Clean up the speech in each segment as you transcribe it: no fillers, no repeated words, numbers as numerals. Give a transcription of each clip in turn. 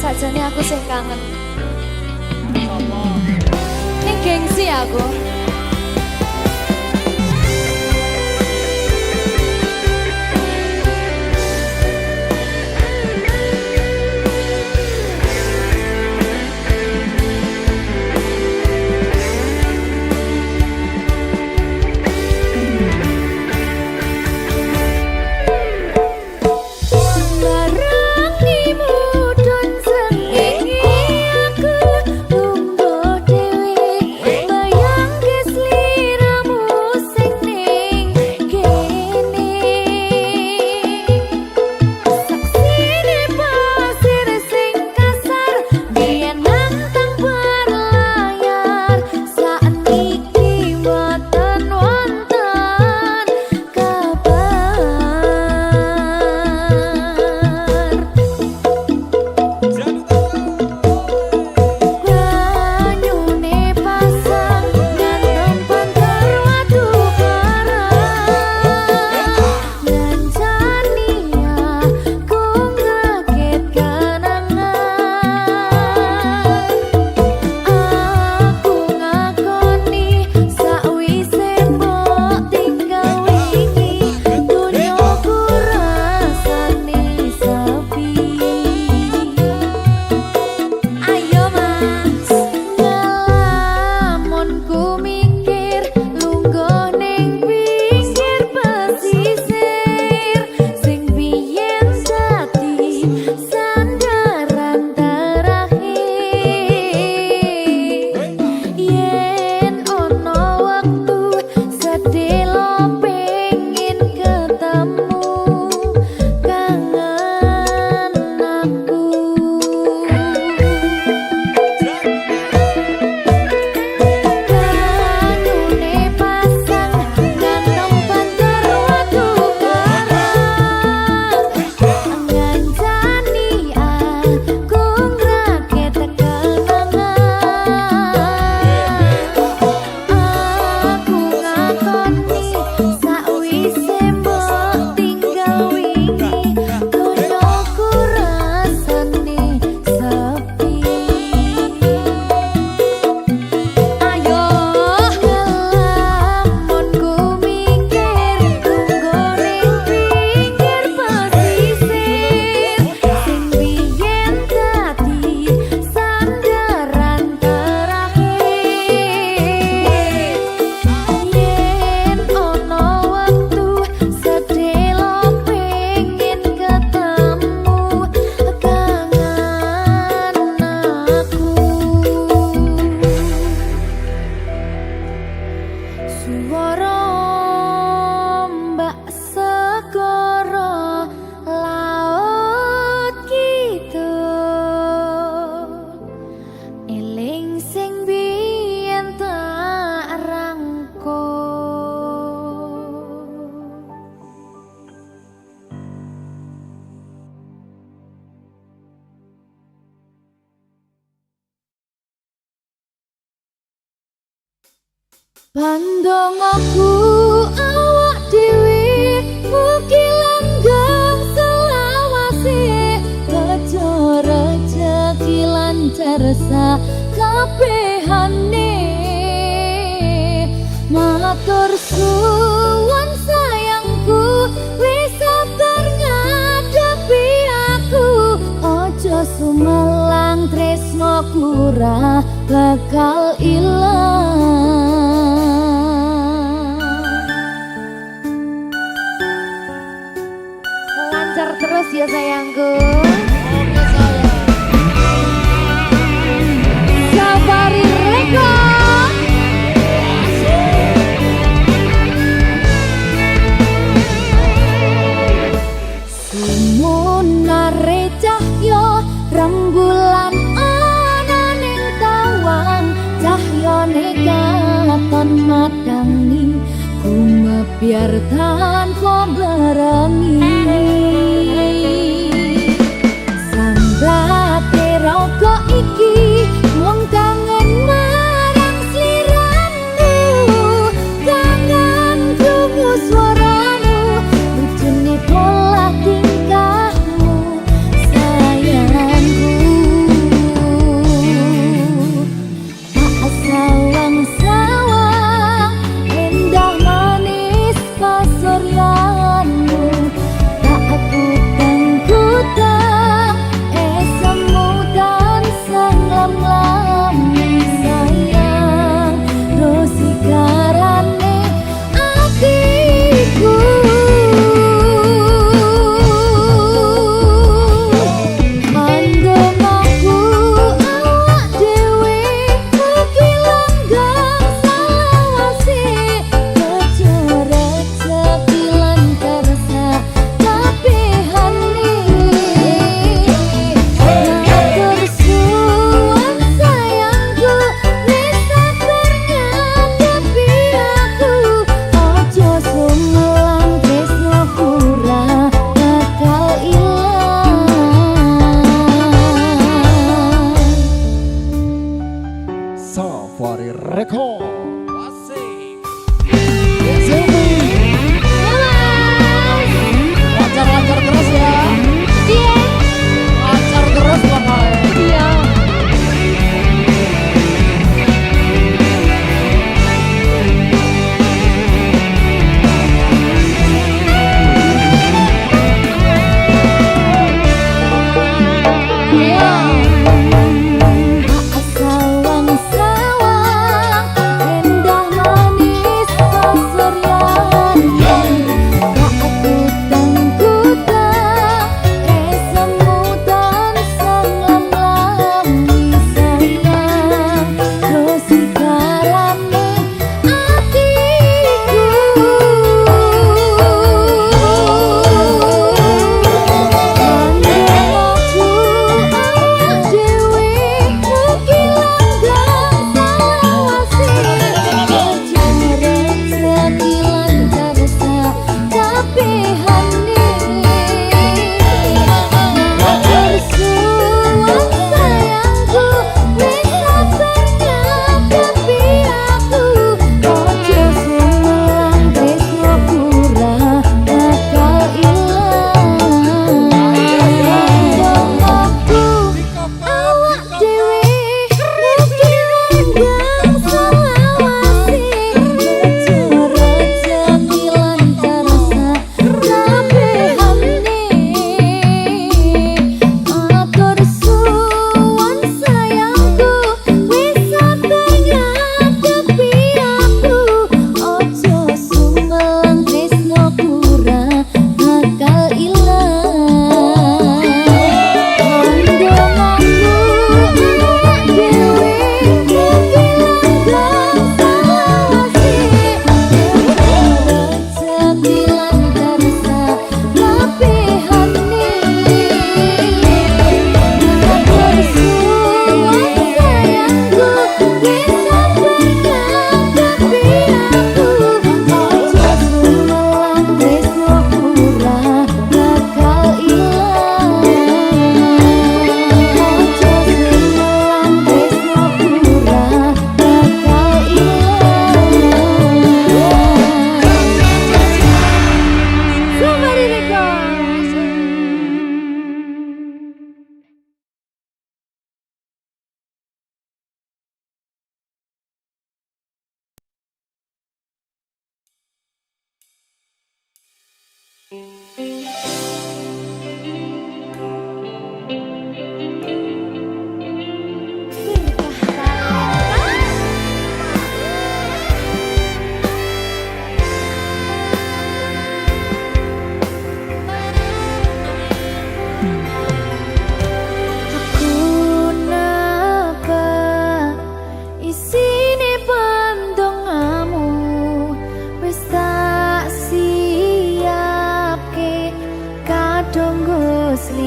Sajane aku sih kangen. Ning gengsi aku. Pandang aku awak dewi mugi langgeng selawase kaca rezeki lancar sakabehane matur suwun sayangku wis sabar ngadepi aku aja sumelang tresnoku ra bakal ilang. Lancar terus ya sayangku. Safari Record. Sumunare cahya rembulan ana ning tawang cahyane katon madangi gumebyar tanpa barengi sambate roko iki wong kangen marang sliramu kangen krungu swaramu lucune pola tingkahmu sayangku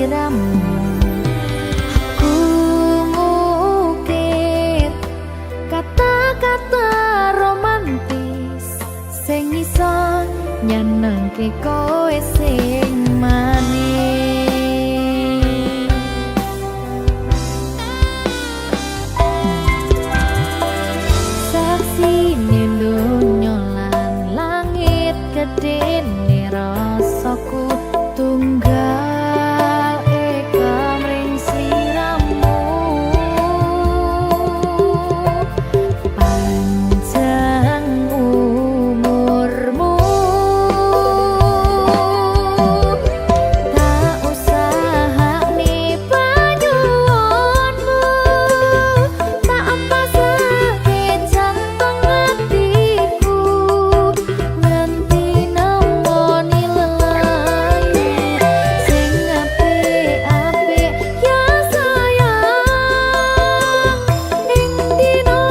sliramu. Aku ngukit kata-kata romantis sing iso nyenengke kowe sing manis. Saksine donya lan langit gedene rasaku tunggal eka mring sliramu. Panjang umurmu, tak usahane panyuwunmu, tak apa sake jantung hatiku, nganti nemoni lelayu sing apik-apik ya sayang. Ing dina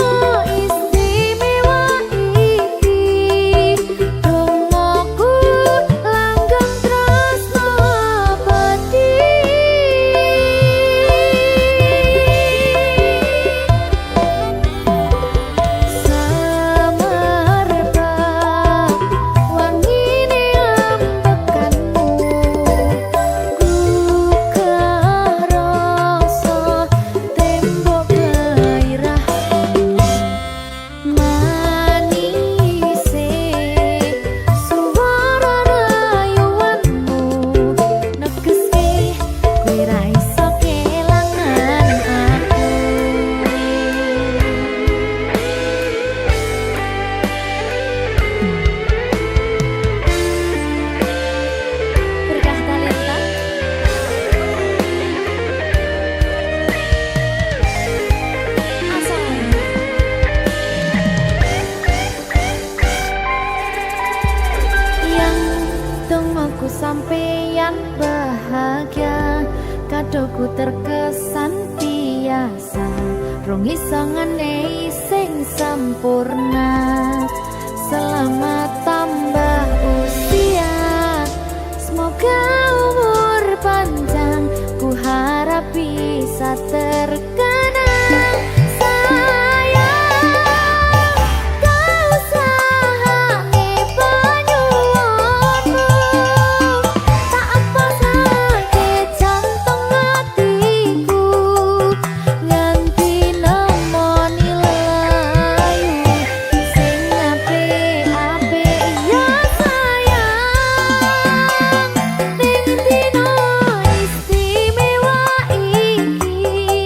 istimewa iki dongaku langgeng tresno abadi. Samarba wangine ambekanmu, gugah rasa tembok gairahmu. Manise suara rayuanmu negeske kowe ra iso kelangan aku. Berkah talenta asal yang tungguku sampeyan bahagia, kadoku terkesan biasa, rong iso ngenehi sing sempurna. Selamat tambah usia, semoga umur panjang, ku harap bisa terkenang. Sayang, kau usahane panyuwunmu, tak apa sake jantung hatiku, nganti nemoni lelayu sing apik-apik ya sayang. Ning dina istimewa iki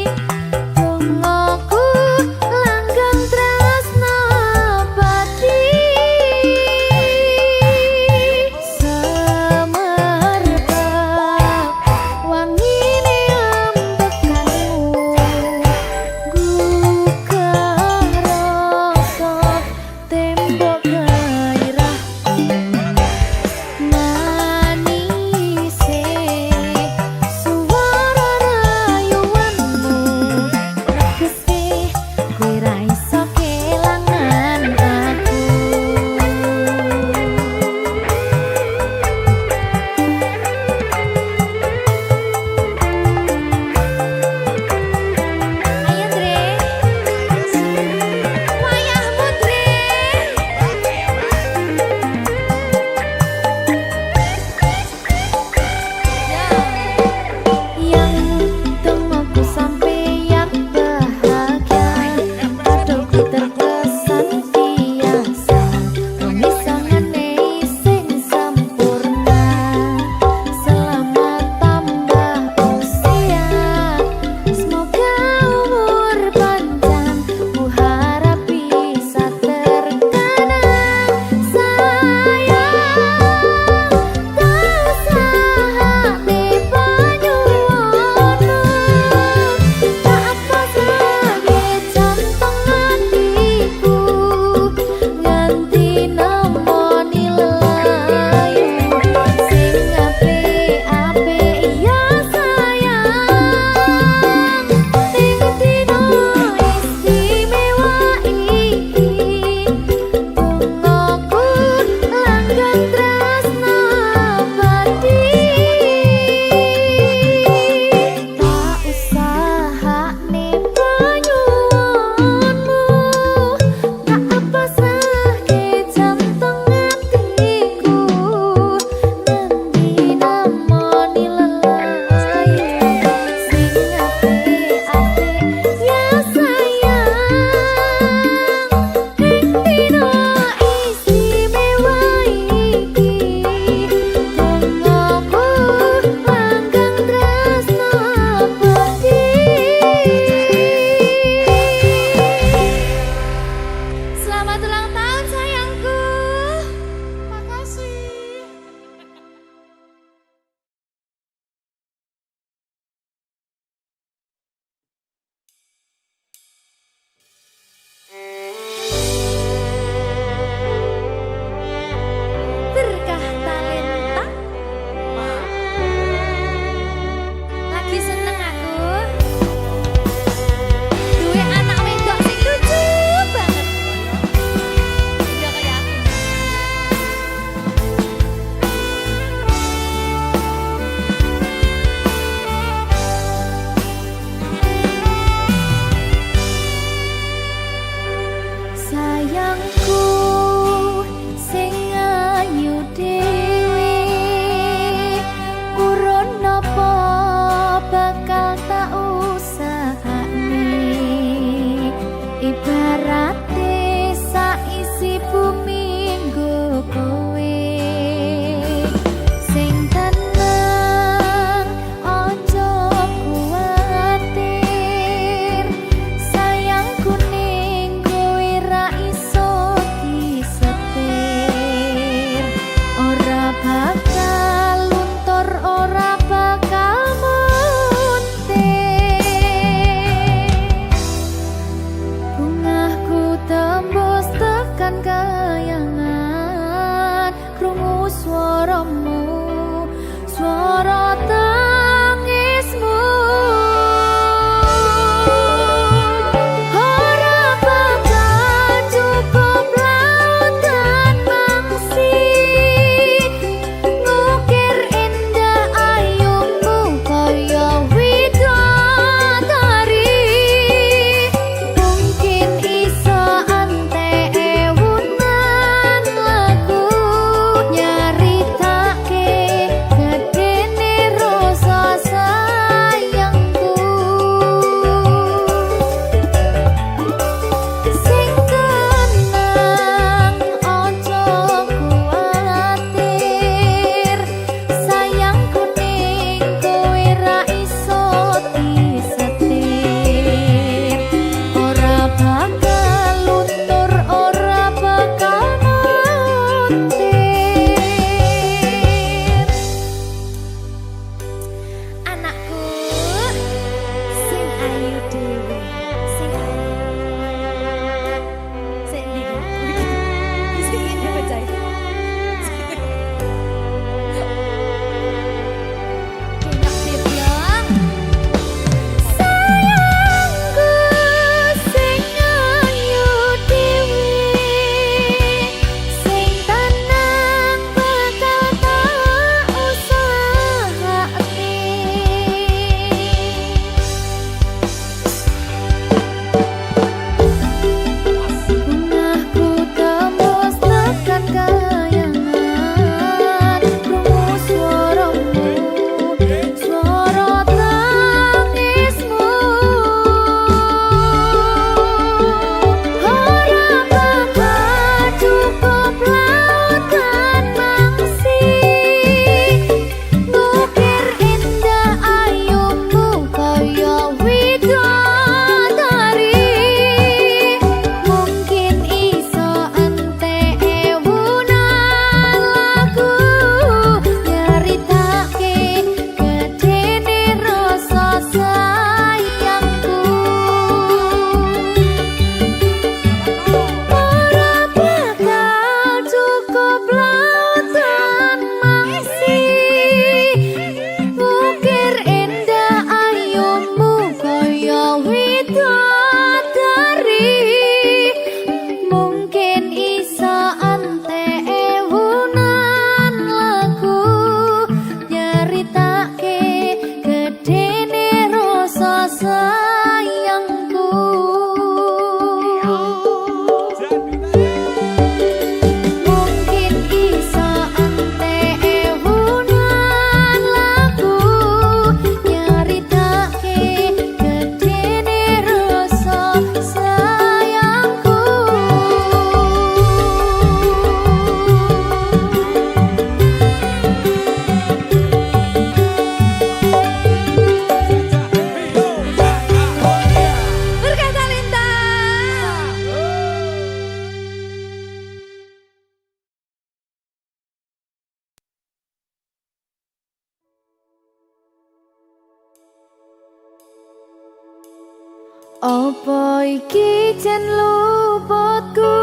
Apa iki jan luputku,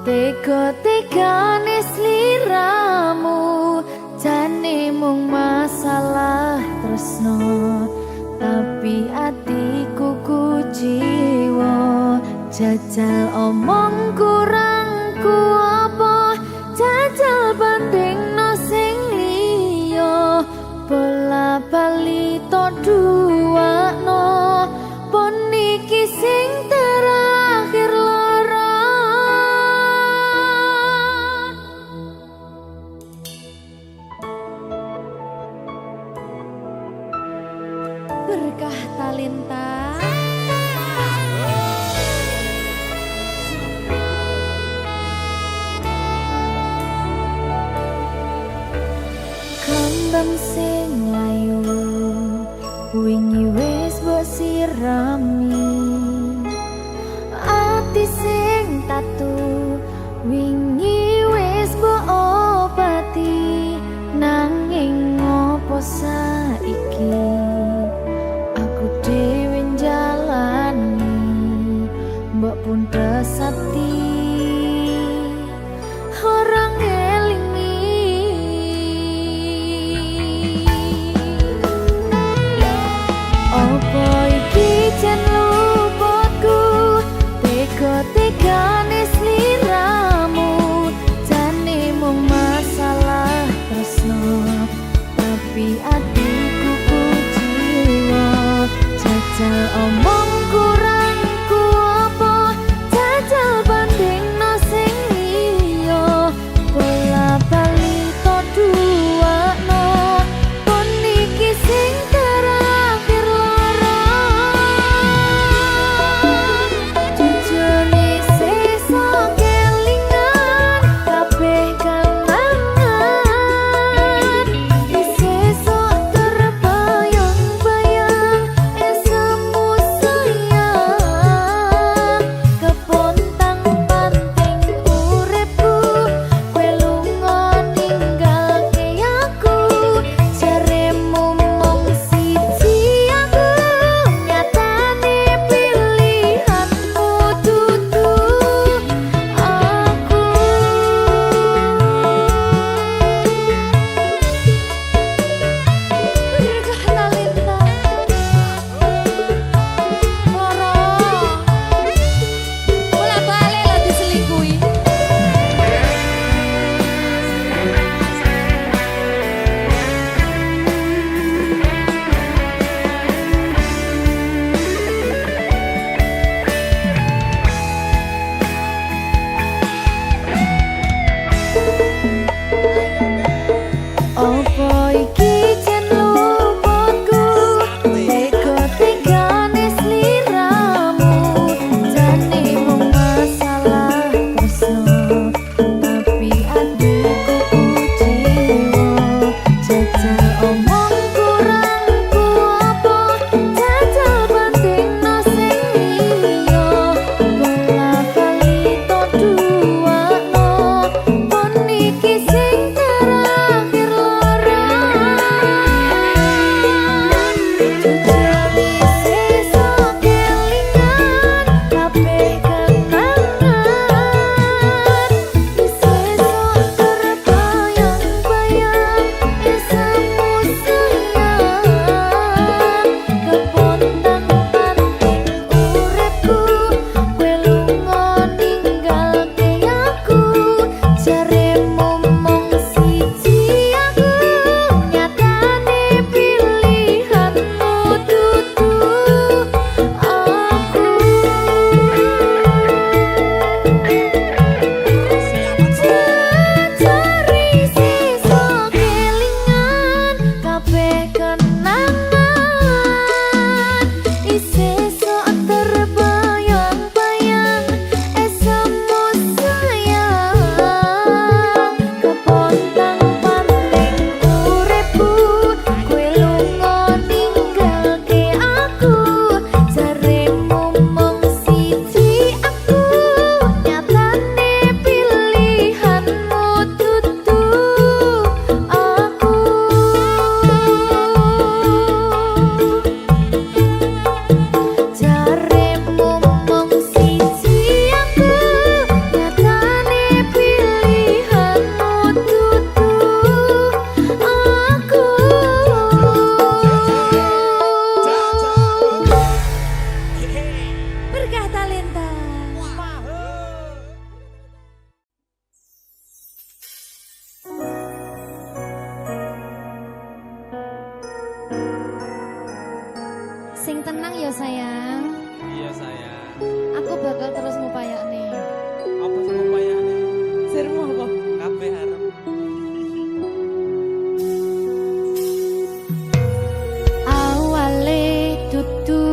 tega-tegane sliramu, jane mung masalah tresno, tapi atiku kuciwa. Jajal omong kurangku apa, jajal bandingno sing liya, bola bali to duwakno, pon iki sing terakhir lara. Berkah talenta. Kembang sing layu wingi wis mbok sirami, ati sing tatu wingi wis mbok obati, nanging ngopo saiki aku dhewe njalani mbok pun desati orang elingi. Apa iki jan luputku, tega-tegane sliramu, jane mung masalah tresno, tapi atiku kuciwa. Jajal omong kurangku apa, jajal bandingno sing liya, bola bali to duwakno, pon iki sing terakhir lara. Jujur sesa kelingan kabeh kenangan, sesa terbayang-bayang esemu Sing tenang ya sayang. Iya sayang. Aku bakal terus ngupayakne. Apa sih upayane? Sirmu apa? Kabeh arep. Awale dudu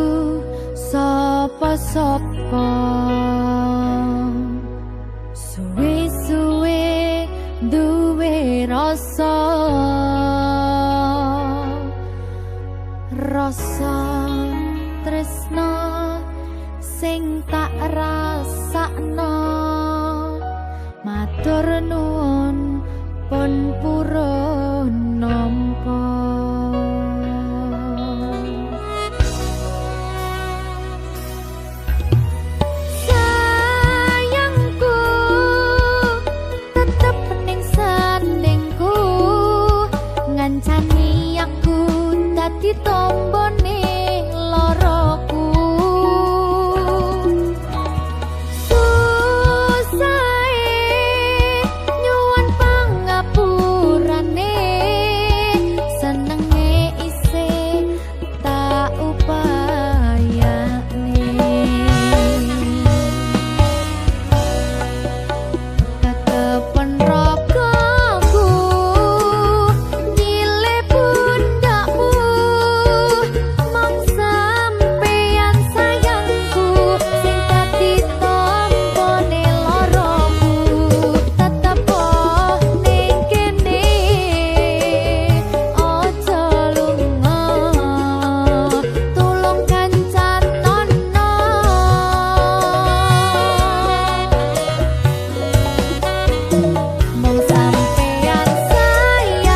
sapa-sapa, suwe-suwe duwe rasa tresno sing tak rasakno. Matur nuwun pun purun nampa. Sayangku tetep ning sandingku, ngancani aku dadi tombone loroku. Susahe nyuwun pangapurane, senenge isih tak upayane. Kekepen rogoku nyile pundakmu, mong sampeyan sayangku sing dadi tombone loroku. Tetep ning kene aja lunga, tulung kancanono. Mong sampeyan sayang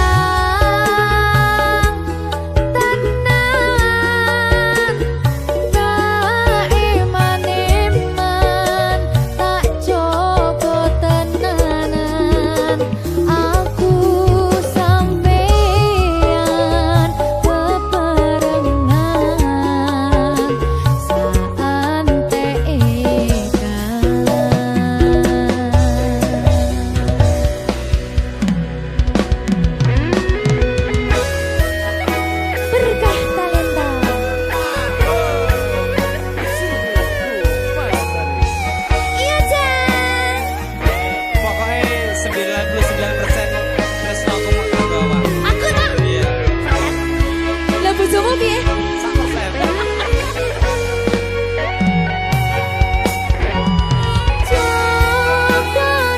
tenan, tak eman-eman, tak jogo tenanan. Aku sampeyan bebarengan Berkah Talenta. Iya Jan. Pokoknya 99% terus aku mau ke bawah. Aku tak. Iya. Lah bojomu piye? 100%.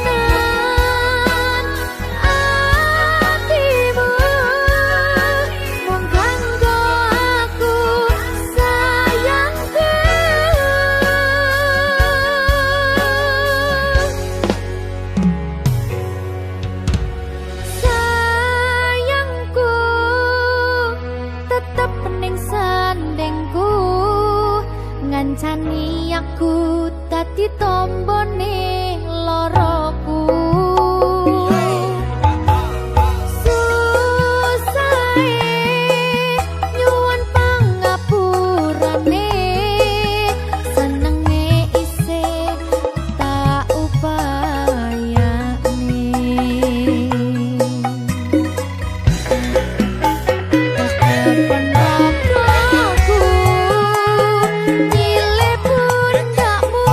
Jogonan atimu, mung kanggo aku sayangku. Sayangku tetep ning sandingku, ngancani aku dadi tombone loroku. Susahe nyuwun pangapurane, senenge isih tak upayane. Kekepen rogoku nyile pundakmu,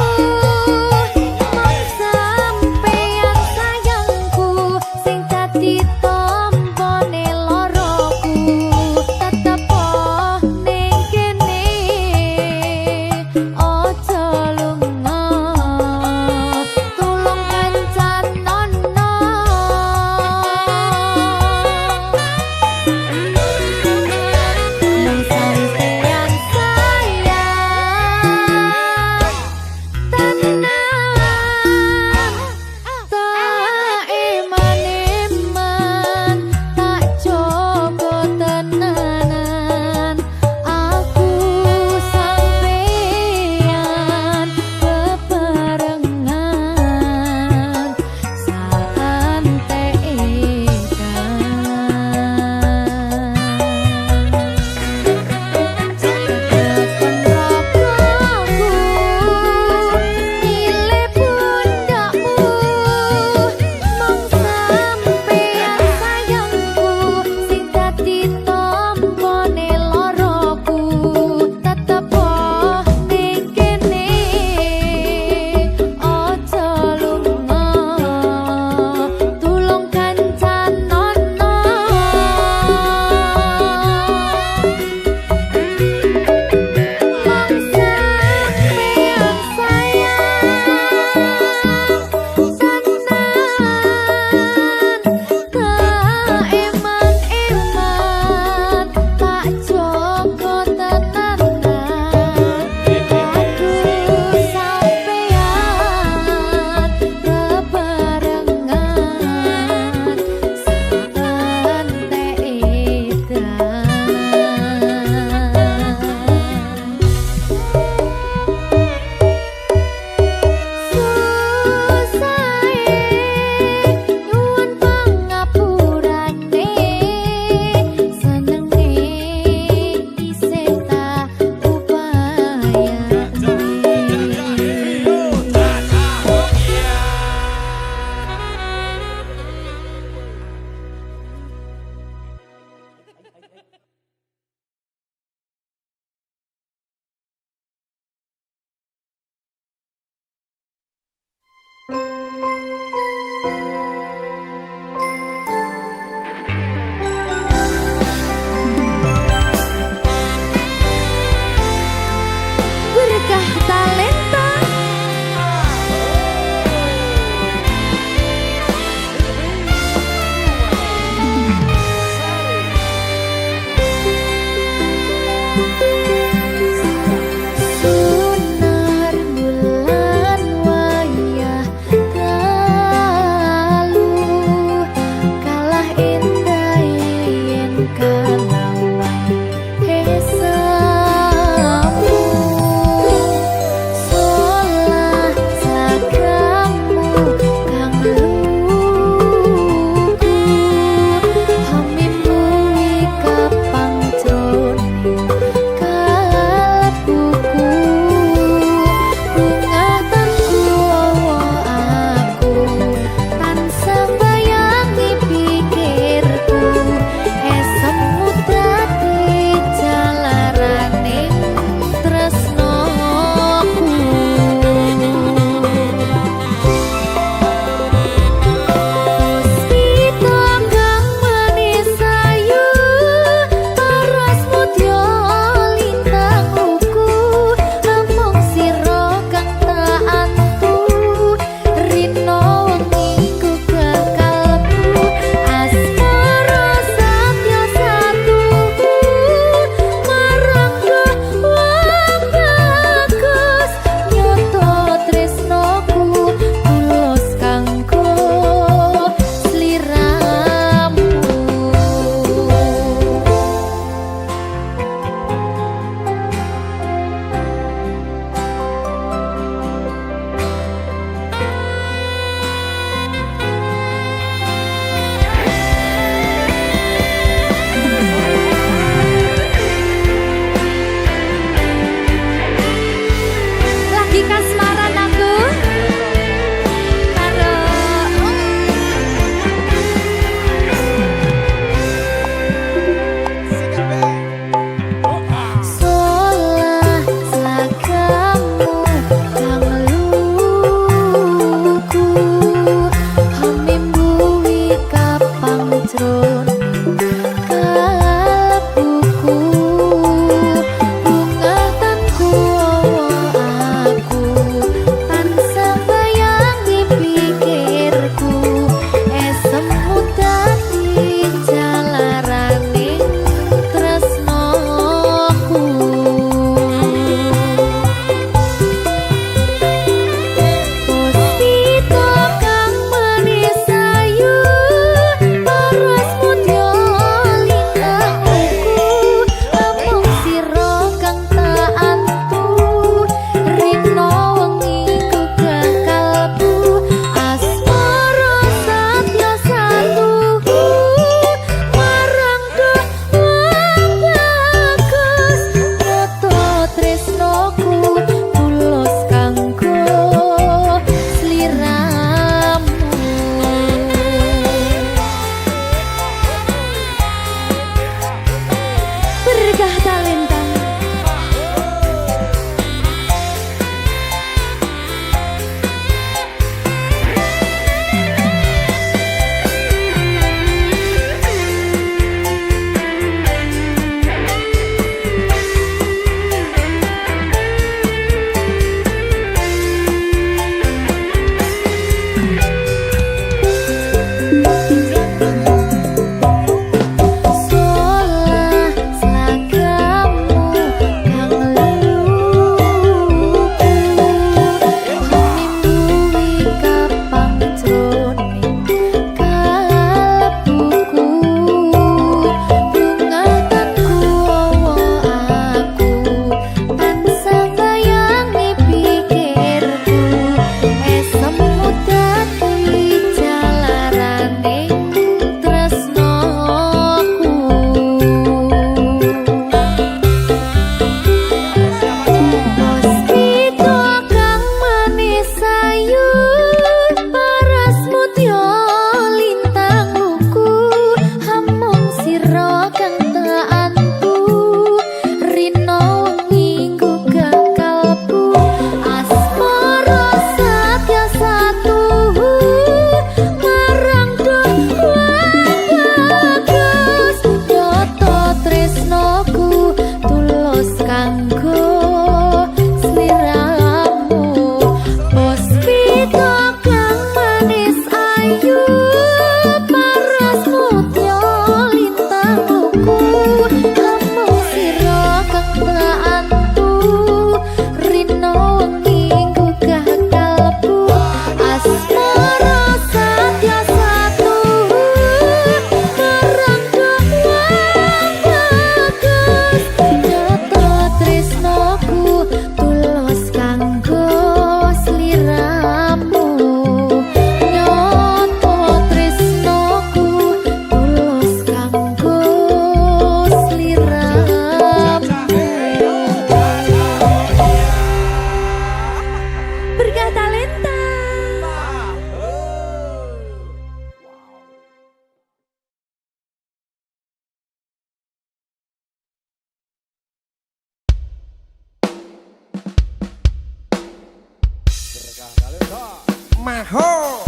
Maho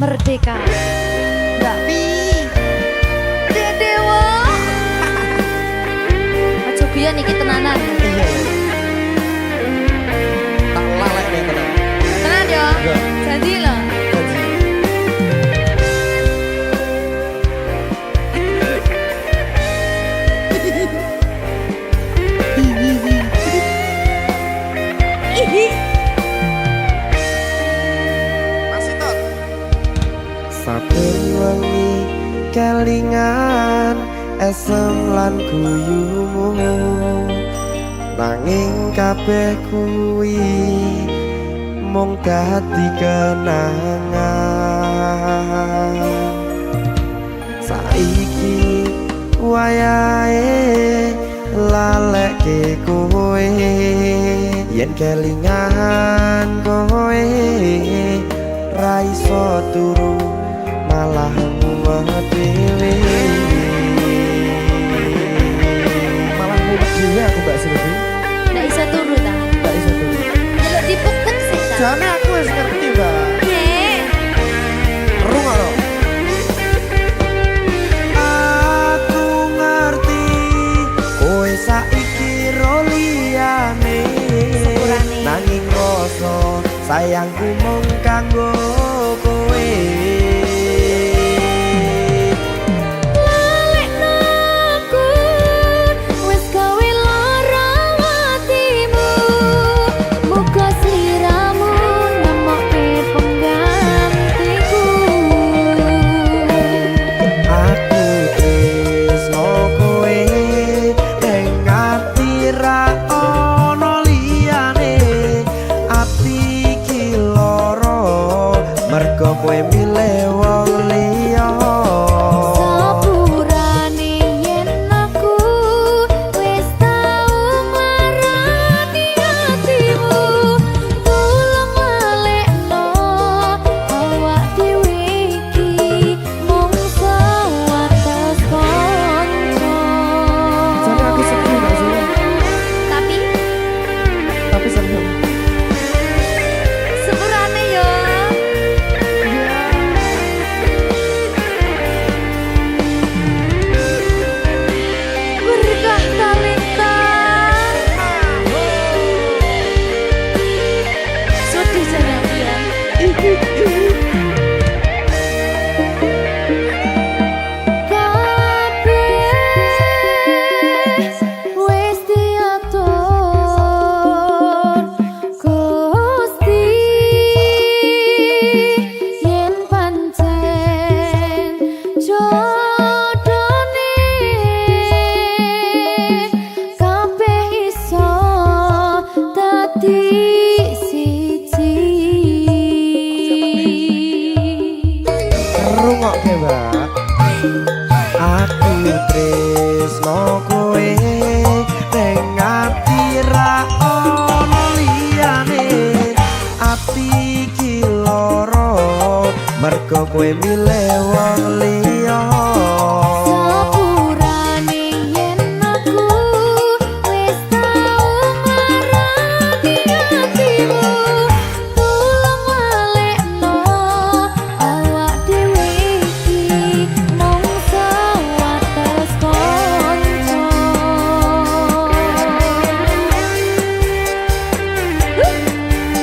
Merdeka. Mbak Pi. Dedewo. Aja biyen iki tenanan. iya tak lalek nih tenan Tenan yo. Iya. Janji lho. masih tot saben wengi kelingan esem lan guyumu nanging kabeh kuwi mung dadi kenangan saiki wayahe lalekke kowe yen kelingan kowe ra iso turu malah mumet dhewe malah mumet dhewe aku Mbak Silvi Ndak iso turu ta. gak iso turu Delok dipukul sih ta. jane aku wis ngerti Mbak Nek. rungono aku ngerti kowe saiki ro liyane Sepurane. nanging rasa sayangku mung kanggo kowe Lalekno aku wis gawe lara atimu. Muga sliramu nemokke penggantiku. aku tresno kowe ning ati ra ono liyane ati iki lara mergo kowe milih wong liya Sepurane yen aku wis tau marani atimu. Tulung lalekno awak dhewe iki mung sewates kanca. jane aku sedih gak sih Tapi tapi seneng sepurane yo. Berkah talenta. Sedih jane aku ya. Kabeh wis diatur Gusti yen pancen jodone kabeh iso dadi siji. rungokke Mbak aku tresno kowe ning ati ra ono liyane ati iki lara mergo kowe milih wong liya Sepurane yen aku wis tau marani atimu. Tulung lalekno awak dhewe iki mung sewates kanca.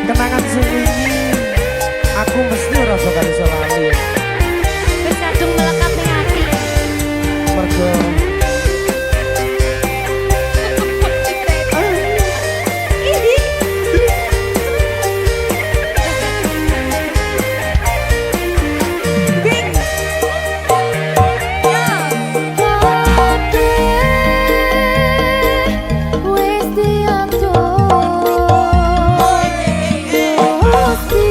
kenangan sing wingi aku mesti ora bakal iso lali Wis kadung melekat ning ati. mergo Wis diatur Gusti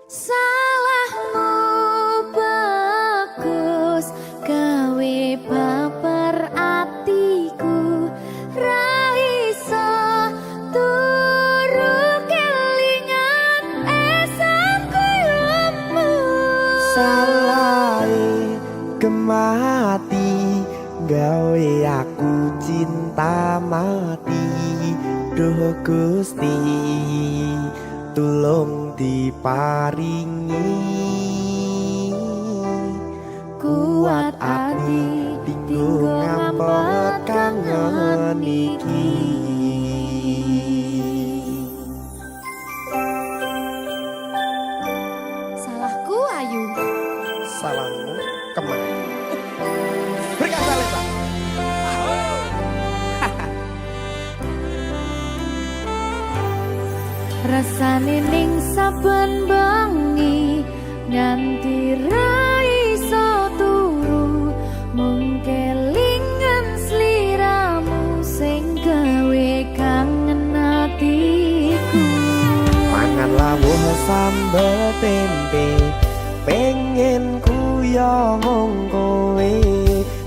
Salahmu bagus gawe baper atiku ra iso turu kelingan esok koyomu. Salah kemati gawe aku cinta mati. Duh Gusti tulung diparingi Kuat ati tinggo ngampet kangen iki. Salahku Ayu. Salahmu kemana? Berkata lebar. rasane ning saben bengi nganti ra iso turu mung kelingan sliramu sing gawe kangen atiku. Mangan lawuh sambel tempe pengen kuyo mung kowe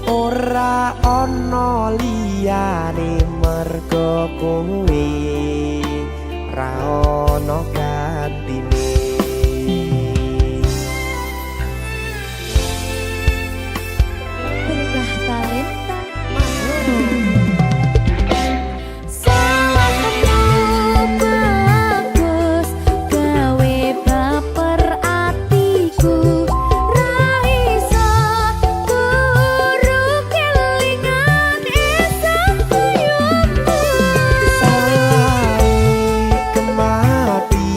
ora ana liyane mergo kowe ra ono gantine. Berkah talenta salahmu bagus gawe baper atiku ra iso turu kelingan esok koyomu. Kemati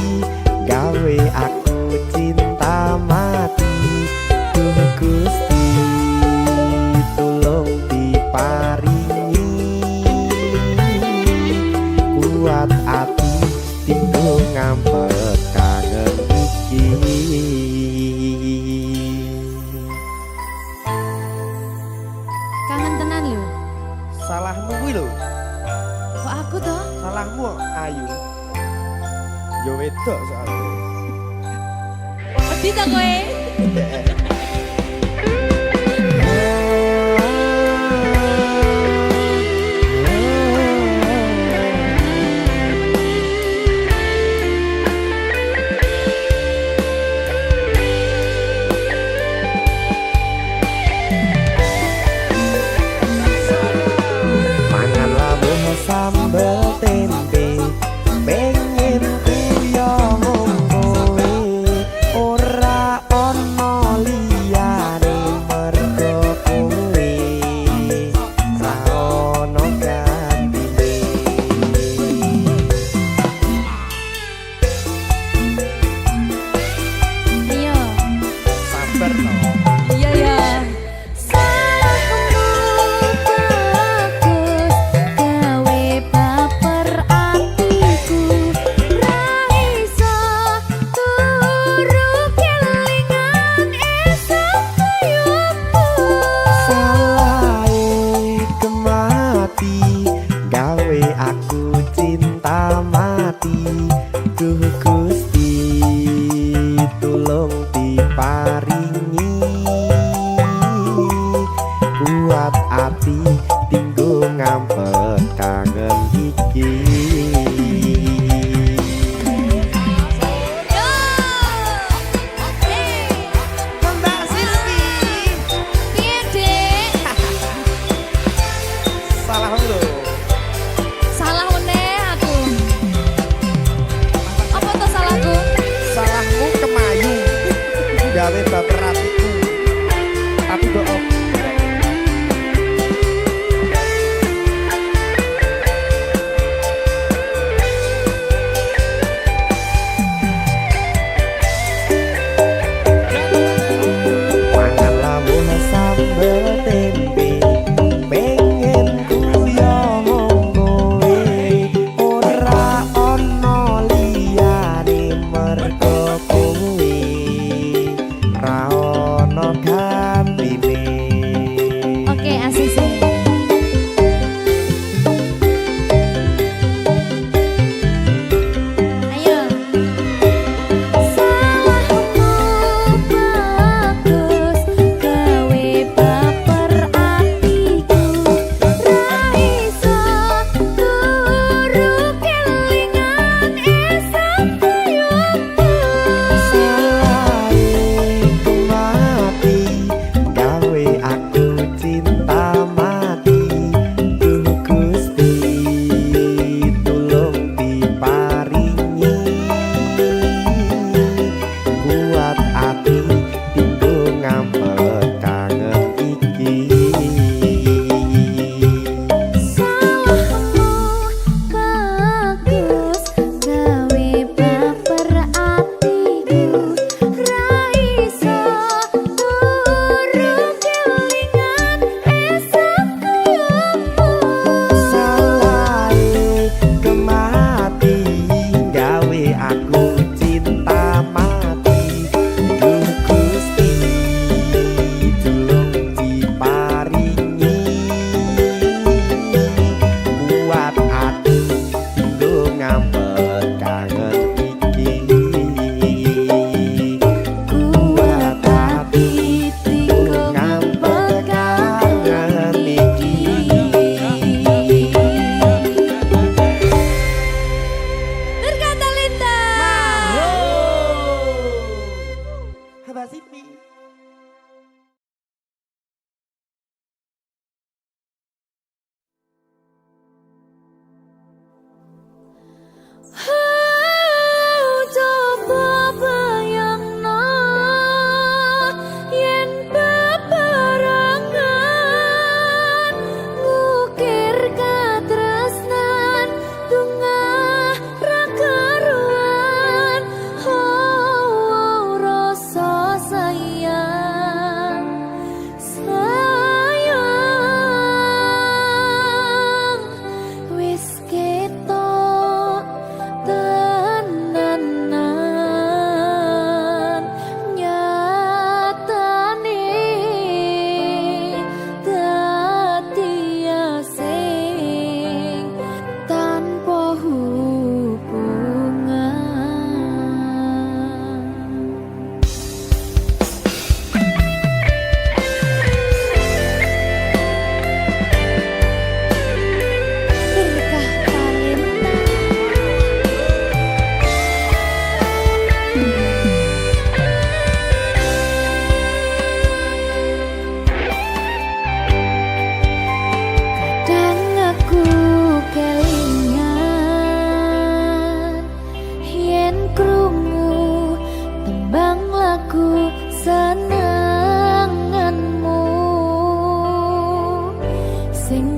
gawe aku cinta mati. Duh Gusti tulung diparingi kuat ati tinggo ngampet kangen iki. Kangen tenan lho. Salahmu kuwi lho. Kok aku toh? Salahmu Ayu. Yo wedok soalnya. Wedi ta kowe? Mangan lawuh sambel tempe pengen kuyo mung kowe ora ana liyane mergo kowe ra ono gantine. Ayo. Sabar to. Iya ya. Salahmu bagus gawe baper atiku ra iso turu kelingan esok koyomu. Salahe kemati gawe aku cinta mati. Duh Gusti tulung diparingi kuat ati tinggo ngampet kangen iki. Yo. Mbak Siski Piye, Dek? salahmu lho. Salah meneh aku. Apa tuh salahku? Salahmu kemayu gawe baper atiku. Tapi bohong. Mangan lawuh sambel tempe pengen kuyo mung kowe ora ana liyane mergo kowe ra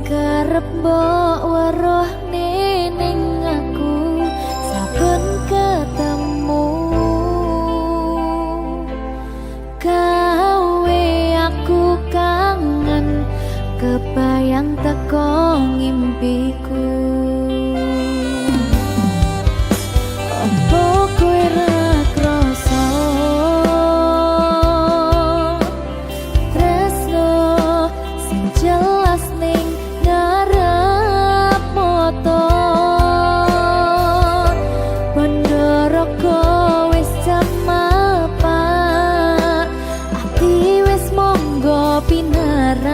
kerep mbok weruh ning aku saben ketemu gawe aku kangen kebayang teko ngimpiku. Opo kowe ra krasa tresno sing jelas ning ngarep motor Bandara wis jam mapan ati wis monggo pinarak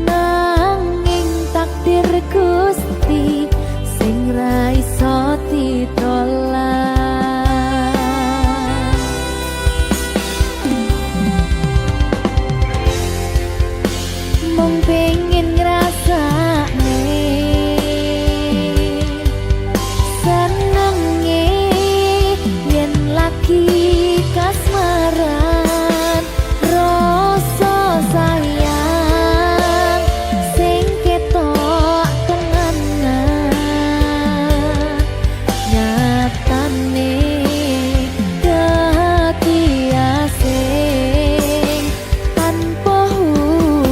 nanging takdir Gusti sing ra iso ditolak. Mung pengen ngrasakne senenge yen lagi kasmaran rasa sayang sing ketok tenanan nyatane dadi asing tanpa hubungan.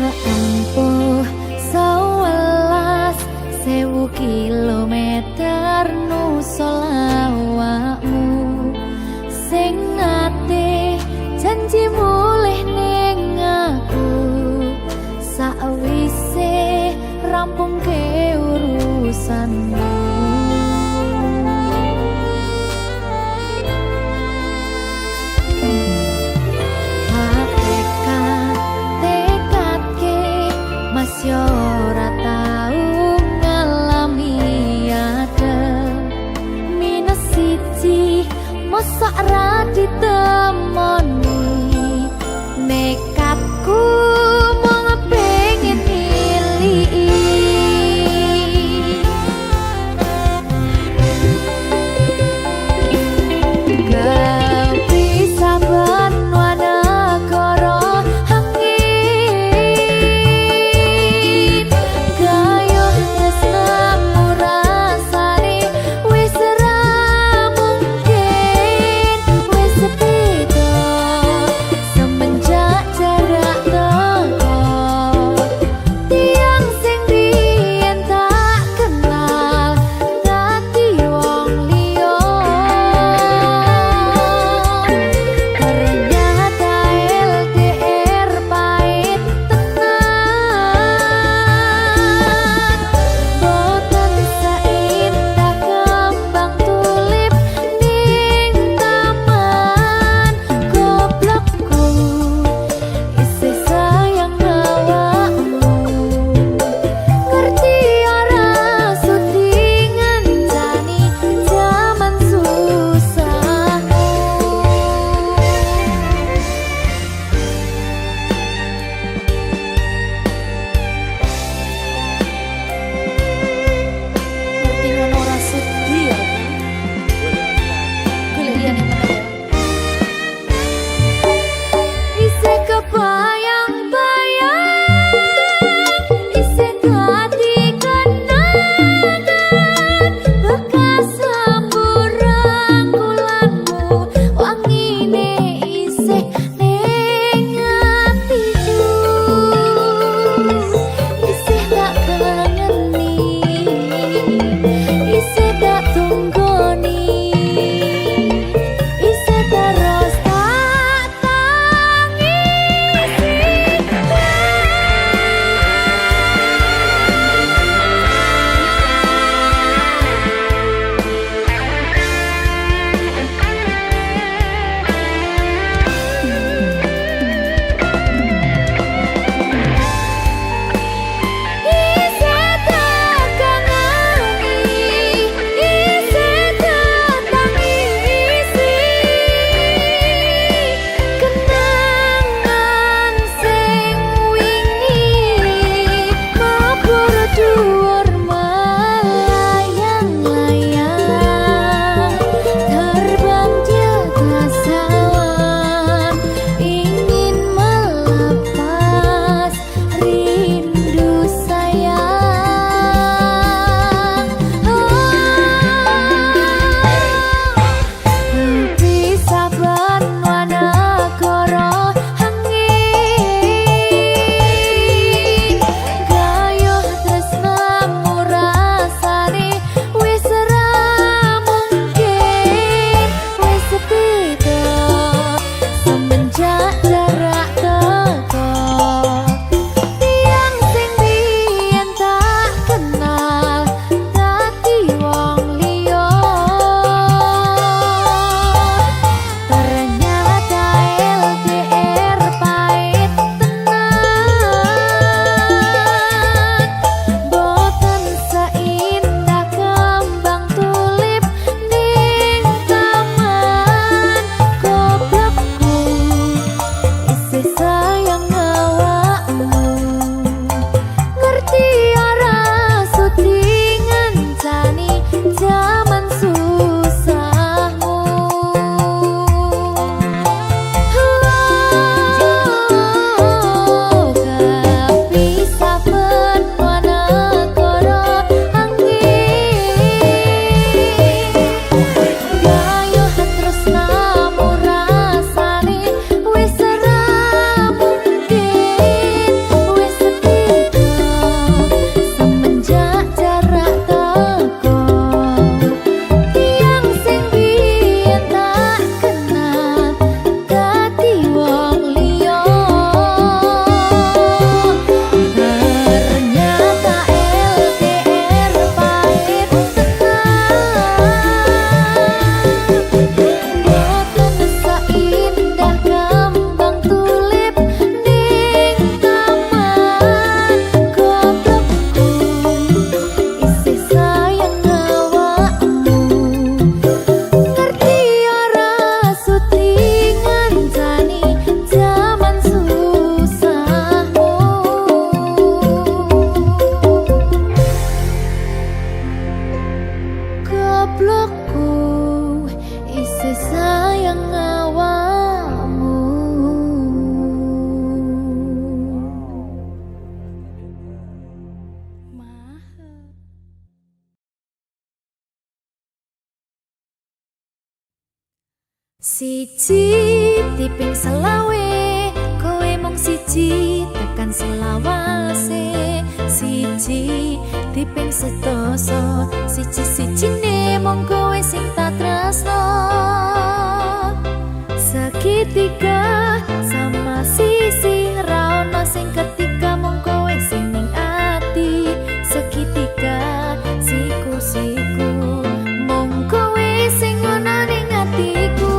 Seempuh 11.000 kilometer nusolawakmu sing nate janji mulih ning aku sakwise rampung ke urusanmu. Masih ora tau ngalami ada minus siji mosok ra ditemoni nekatku mung pengen milih Siji tiping selawe kowe mung siji tekan selawase siji tiping sedasa siji-sijine mung kowe sing tak tresno segitiga sama sisi ra ono sing ketiga mung kowe sing ning ati segitiga siku-siku mung kowe sing ono ning atiku.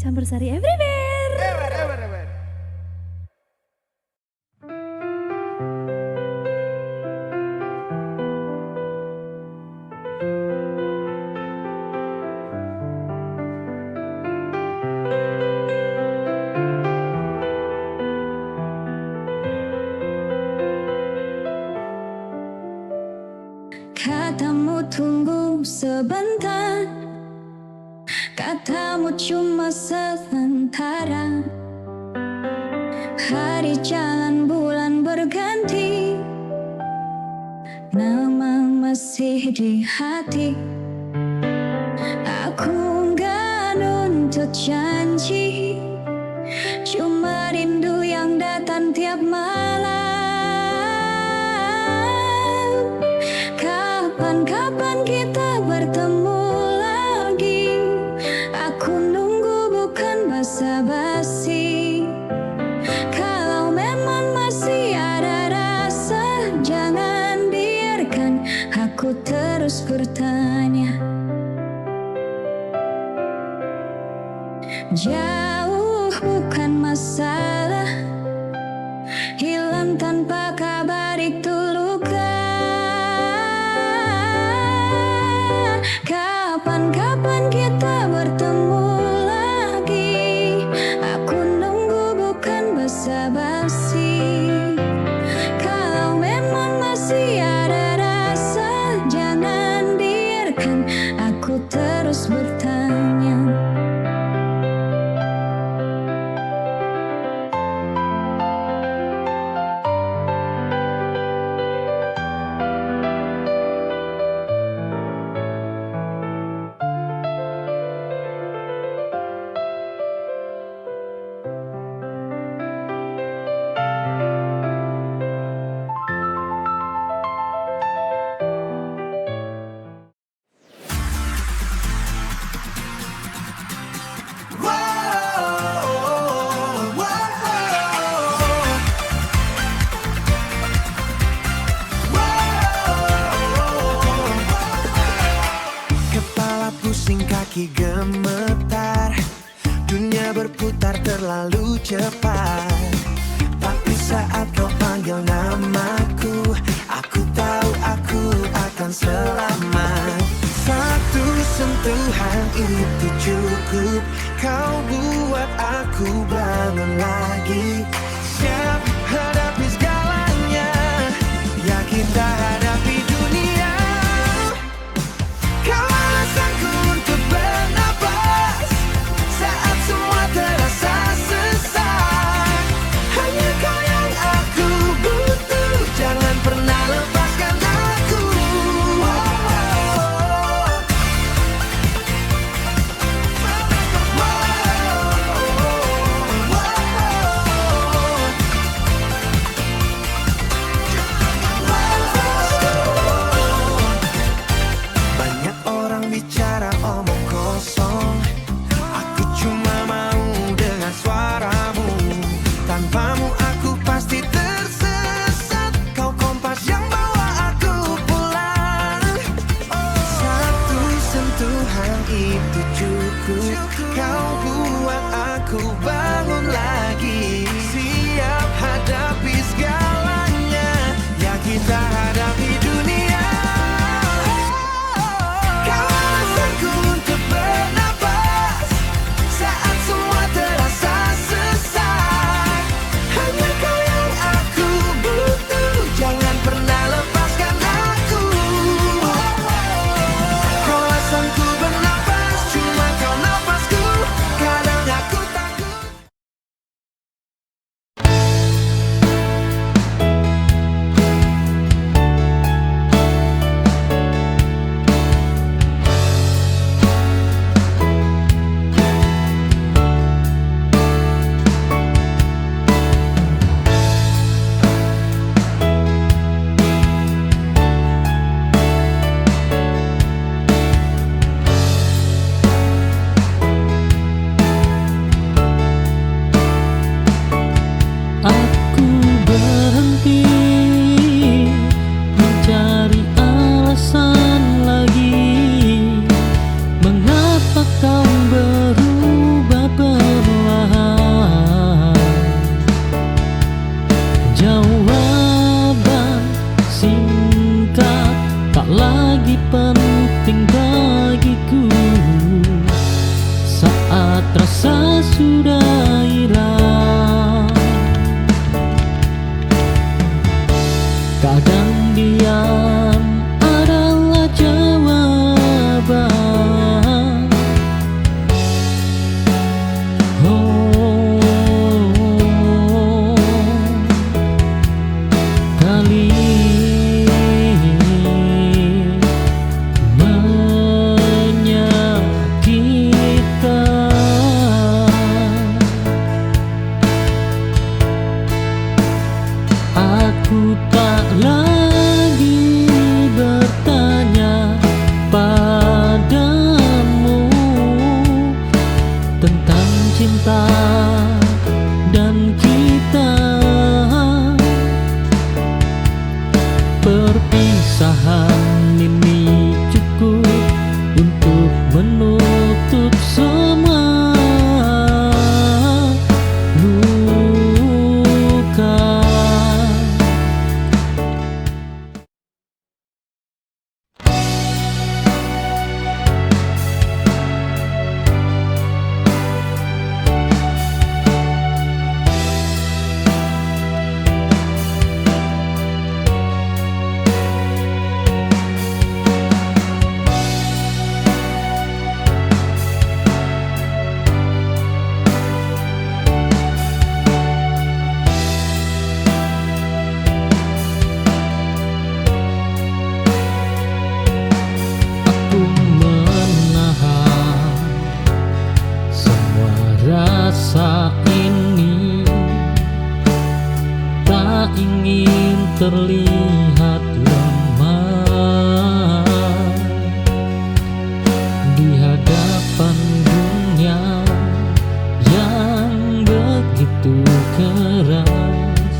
Campursari everywhere. Ewer, ewer, ewer. sebentar, katamu cuma sementara. Hari jalan bulan berganti, nama masih di hati. Aku nggak nuntut janji, cuma rindu yang datang tiap malam. Kapan-kapan kita bertemu lagi, aku nunggu bukan basa-basi. Kalau memang masih ada rasa, jangan biarkan aku terus bertanya. Jauh bukan masalah, hilang tanpa kabar itu luka. Kapan-kapan kita bertemu lagi, aku nunggu bukan basa-basi. Kalau memang masih ada rasa, jangan biarkan aku terus bertanya. Kepala pusing, kaki gemetar, dunia berputar terlalu cepat. Tapi saat kau panggil namaku, aku tahu aku akan selamat. Satu sentuhan itu cukup, kau buat aku bangun lagi. Siap hadapi segalanya, yakin tak hadapi dunia. Kau alasanku untuk bernapas saat semua terasa sesak. Hanya kau yang aku butuh, jangan pernah lepaskan aku. Banyak orang bicara omong kosong, aku cuma mau dengan suaramu. Tanpamu aku pasti tersesat, kau kompas yang bawa aku pulang. Satu sentuhan itu cukup, kau buat aku bangun lagi. Siap hadapi segalanya, ya kita hadapi dunia. Kau alasanku untuk bernapas saat semua terasa sesak. Hanya kau yang aku butuh, jangan pernah lepaskan aku. Kau alasanku bernapas, cuma kau napasku. Kadang aku takut. terlihat lemah di hadapan dunia yang begitu keras.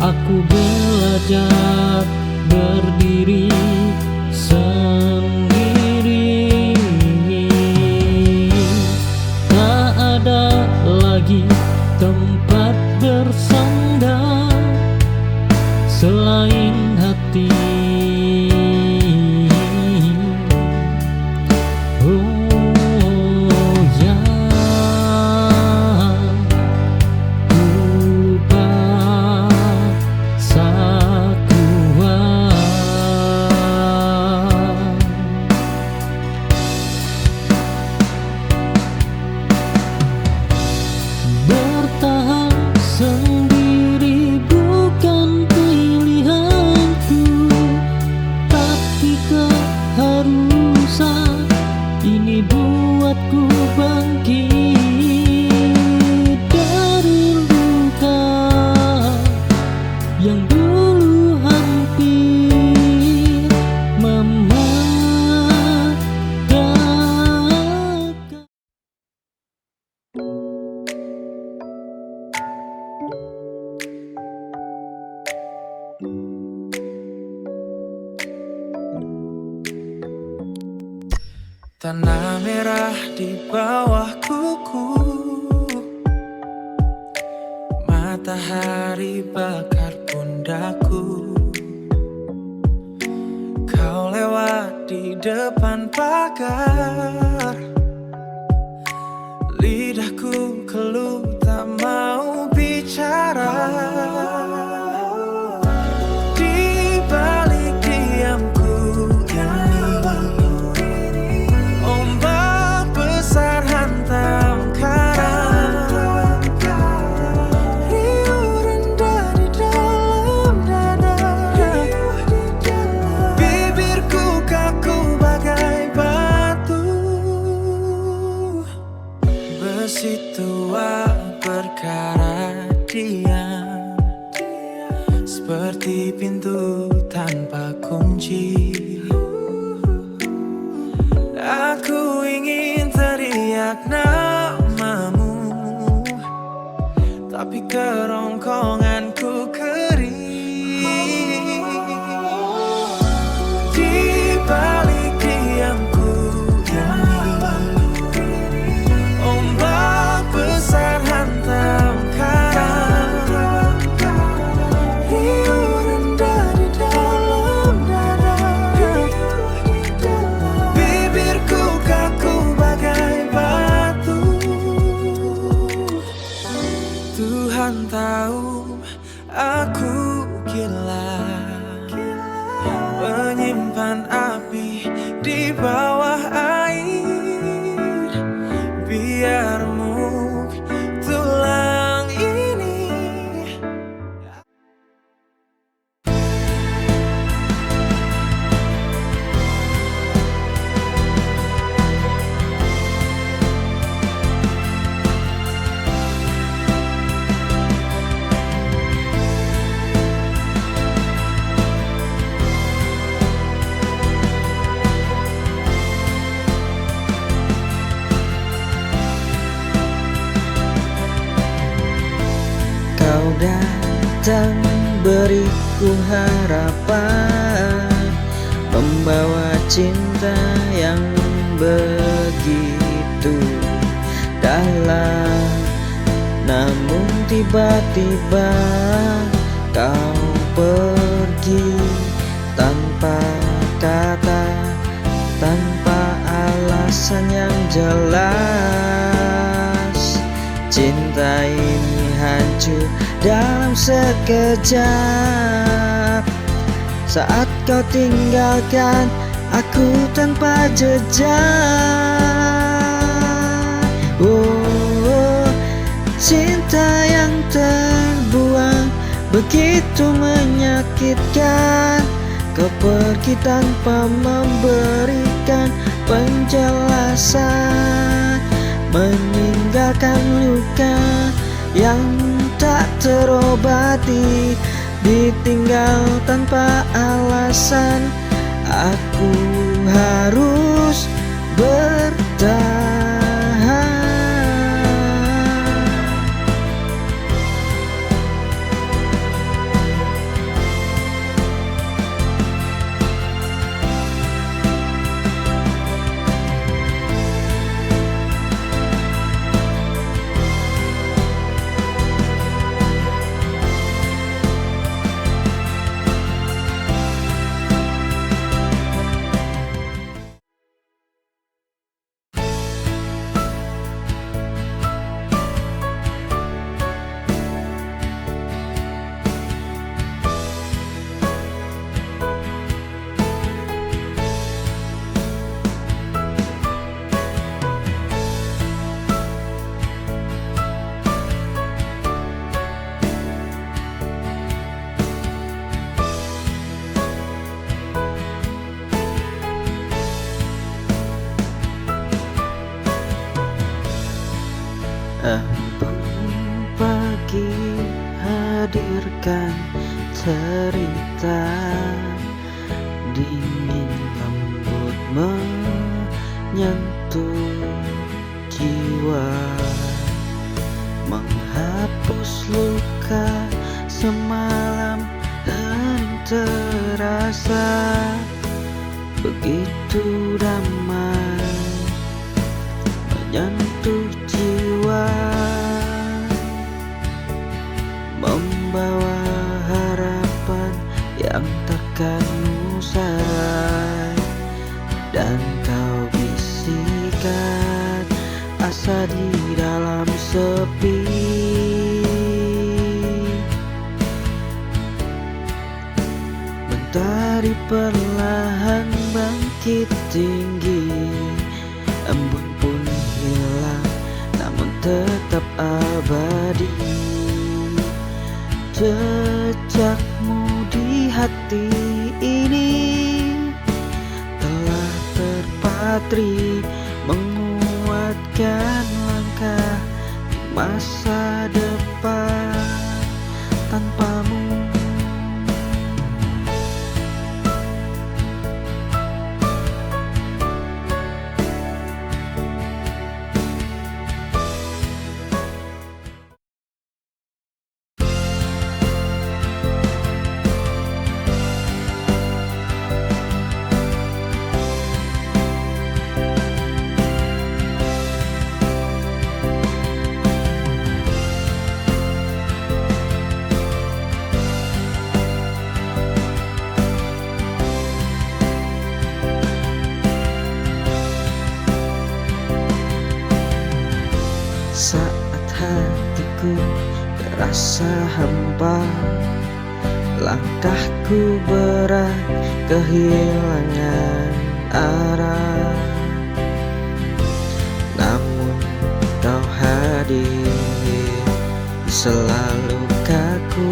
Aku belajar berdiri sendiri. Tak ada lagi tempat bersandar selain hati. Oh ya, ku paksa kuat bertahan sendiri, bukan pilihanku, tapi keharusan. Ini buatku bangkit dari luka yang dulu hampir mematikan. Tanah merah di bawah kuku, matahari bakar pundakku. Kau lewat di depan pagar, lidahku keluh tak mau bicara. Di balik diamku ini, ombak besar hantam karang. Riuh rendah di dalam dada, bibirku kaku bagai batu. Besi tua berkarat diam, seperti pintu tanpa kunci. Aku ingin teriak namamu, tapi kerongkonganku kering. Di balik diamku ini, ombak besar hantam karang. Riuh rendah di dalam dada, bibirku kaku bagai batu. Tuhan tahu aku gila, menyimpan api di bawah air, biar remuk tulang ini. Kau datang beriku harapan, membawa cinta yang begitu dalam. Namun tiba-tiba kau pergi tanpa kata, tanpa alasan yang jelas. Cinta ini hancur dalam sekejap, saat kau tinggalkan aku tanpa jejak. Oh, cinta yang terbuang begitu menyakitkan. Kau pergi tanpa memberikan penjelasan, meninggalkan luka yang tak terobati. ditinggal tanpa alasan. Aku harus bertahan. Embun pagi hadirkan cerita, dingin lembut menyentuh jiwa, menghapus luka semalam dan terasa begitu damai, menyentuh jiwa, membawa harapan yang takkan usai. Dan kau bisikan asa di dalam sepi, mentari perlahan bangkit tinggi, embun pun hilang namun tetap abadi. Jejakmu di hati ini telah terpatri, menguatkan langkah di masa depan tanpamu. Saat hatiku terasa hampa, langkahku berat kehilangan arah, namun kau hadir selalu kaku,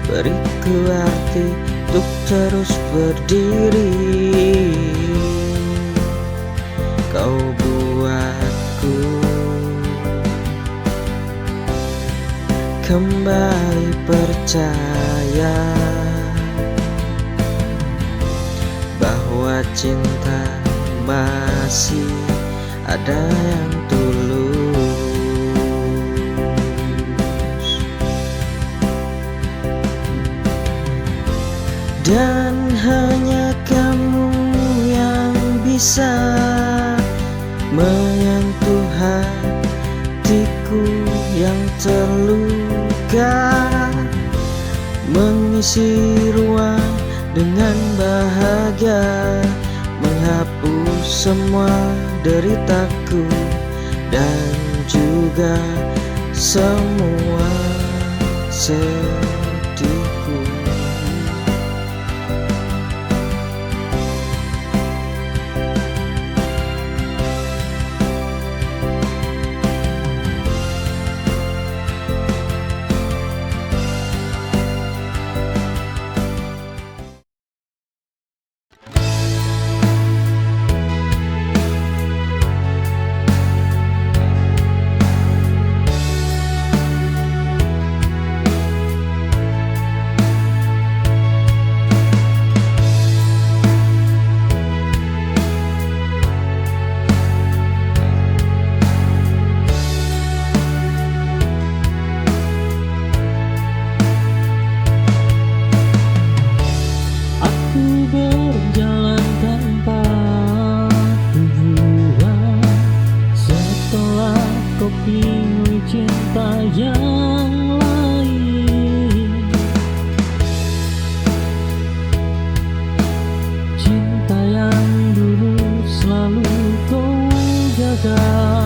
beriku arti untuk terus berdiri. Kau buatku kembali percaya bahwa cinta masih ada yang tulus, dan hanya kamu yang bisa menyentuh hatiku yang terluka, mengisi ruang dengan bahagia, menghapus semua deritaku dan juga semua sedihku. raga,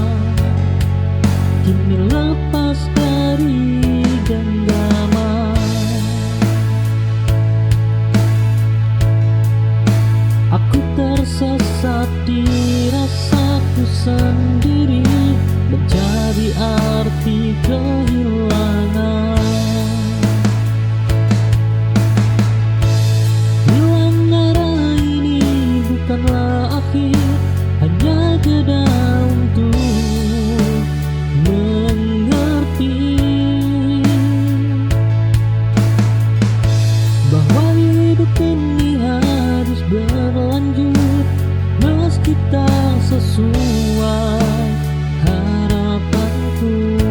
kini lepas dari genggaman. Aku tersesat di rasaku sendiri, mencari arti kehilangan. Hilang arah ini bukanlah akhir, hanya jeda untuk mengerti bahwa hidup ini harus berlanjut meski tak sesuai harapanku.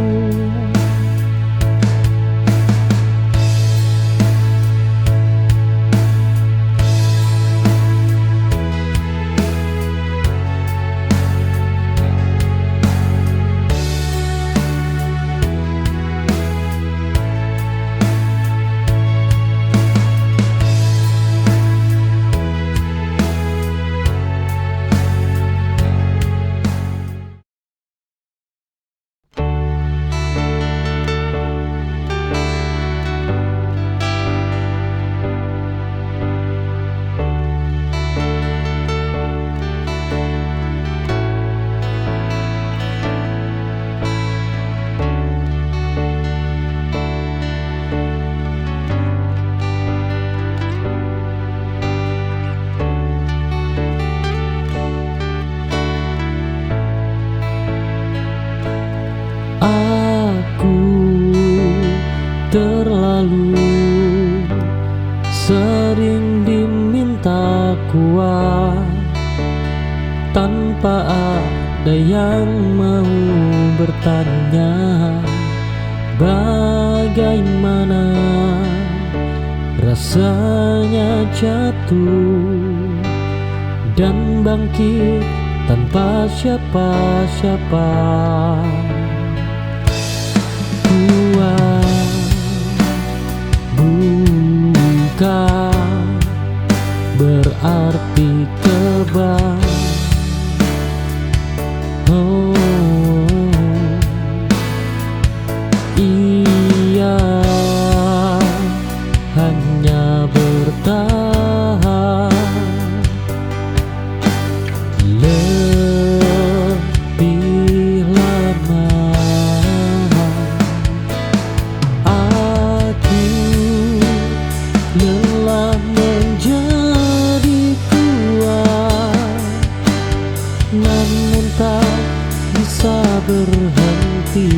Aku terlalu sering diminta kuat tanpa ada yang mau bertanya bagaimana rasanya jatuh dan bangkit tanpa siapa-siapa. Bukan berarti kebal. Ia hanya bertahan lebih lama. Aku lelah menjadi kuat, namun tak bisa berhenti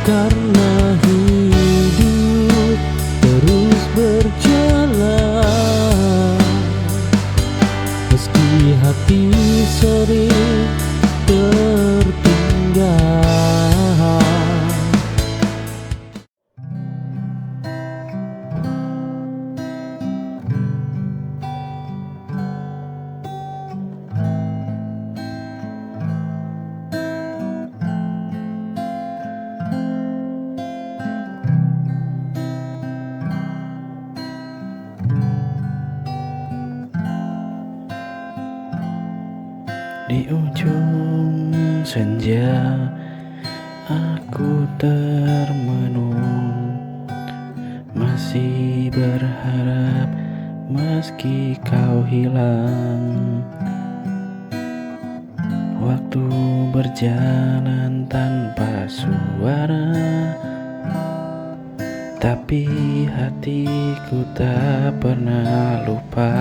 karena hidup terus berjalan meski hati sering tertinggal. Di ujung senja aku termenung, masih berharap meski kau hilang. Waktu berjalan tanpa suara, tapi hatiku tak pernah lupa.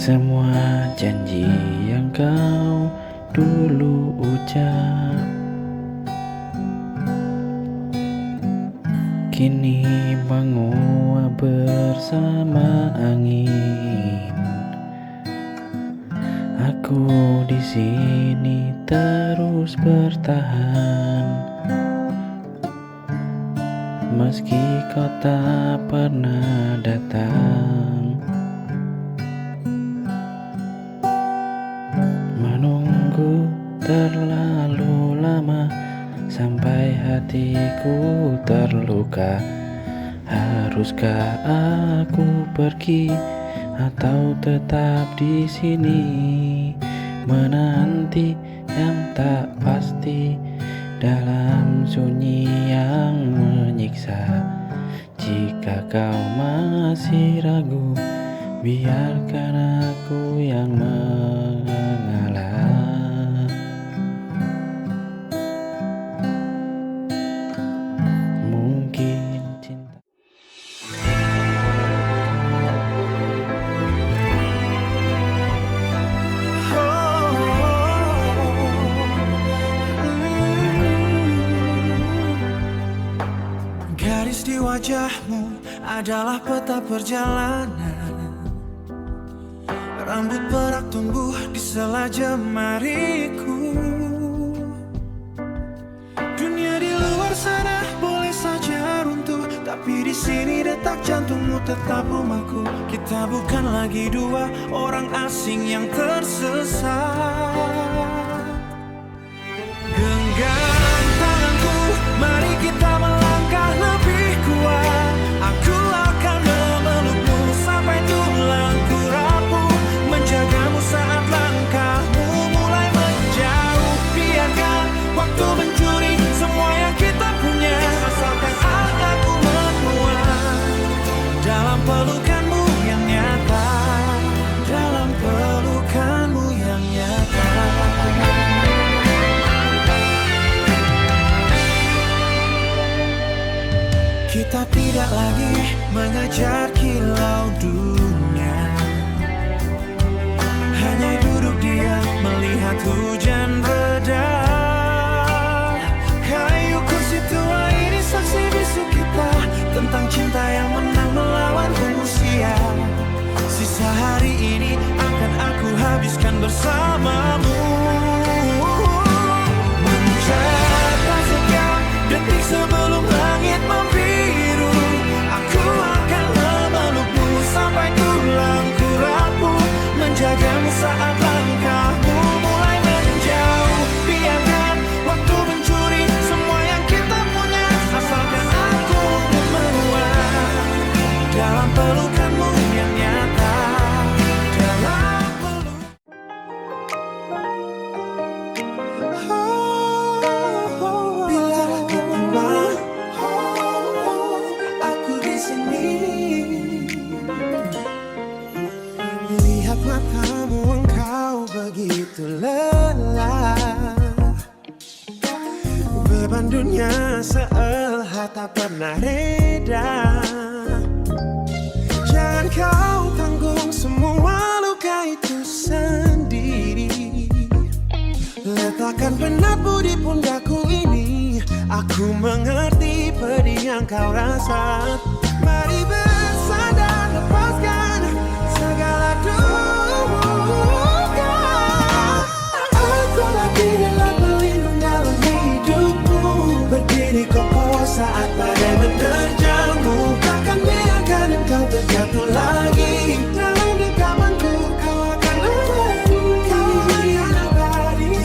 Semua janji yang kau dulu ucap kini menguap bersama angin. Aku di sini terus bertahan meski kau tak pernah datang. Menunggu terlalu lama sampai hatiku terluka. Harus Teruskah aku pergi atau tetap di sini menanti yang tak pasti dalam sunyi yang menyiksa? Jika kau masih ragu, biarkan aku yang mengalah. Mungkin cinta Garis di wajahmu adalah peta perjalanan. Rambut perak tumbuh di sela jemariku. Dunia di luar sana boleh saja runtuh, tapi di sini detak jantungmu tetap rumahku. Kita bukan lagi dua orang asing yang tersesat. Genggam tanganku, mari kita melangkah lebih kuat. Aku akan memelukmu sampai tulangku rapuh, menjagamu saat langkahmu mulai menjauh. Biarkan waktu mencuri semua yang kita punya, asalkan aku menua dalam pelukanmu yang nyata, dalam pelukanmu yang nyata. Kita tidak lagi mengejar kilau dunia, hanya duduk diam melihat hujan reda. Kayu kursi tua ini saksi bisu kita tentang cinta yang menang melawan usia. Sisa hari ini akan aku habiskan bersamamu, mencapai setiap detik sebelum langit membiru. Aku akan memelukmu sampai tulangku rapuh, menjagamu saat langkahmu mulai menjauh. Biarkan waktu mencuri semua yang kita punya, asalkan aku menua dalam pelukanmu yang nyata, dalam peluk. Bila ketemu aku di sini, lihat matamu, engkau begitu lelah. Beban dunia seelhat tak pernah reda. Jangan kau tanggung semua luka itu sendiri. Letakkan penatmu di pundakku ini, aku mengerti pedih yang kau rasa. Mari bersandar, lepaskan segala duka. Aku mati dalam pelindung dalam hidupmu, berdiri kokoh saat badai menerjangmu. Takkan biarkan engkau terjatuh lagi dalam genggamanku. Kau akan abadi, kau akan abadi.